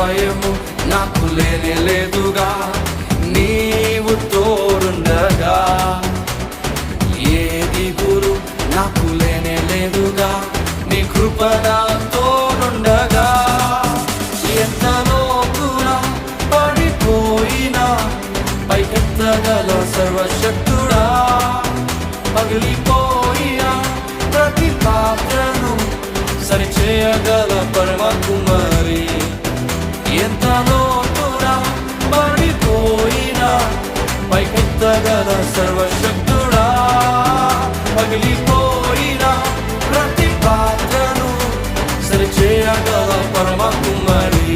భయము నాకు లేనే లేదుగా, నీవు తోడుండగా. ఏ దిగులు నాకు లేనే లేదుగా, నీ కృప నా తోడుండగా. ఎంత లోతునా పడిపోయినా పైకెత్తగల సర్వశక్తుడా, పగిలిపోయిన ప్రతి పాత్రను సరిచేయగల పరమ కుమారి. ఎంత లోతునా పడిపోయినా పైకెత్తగల సర్వశక్తుడా, పగిలిపోయిన ప్రతి పాత్రను సరిచేయగల పరమ కుమారి.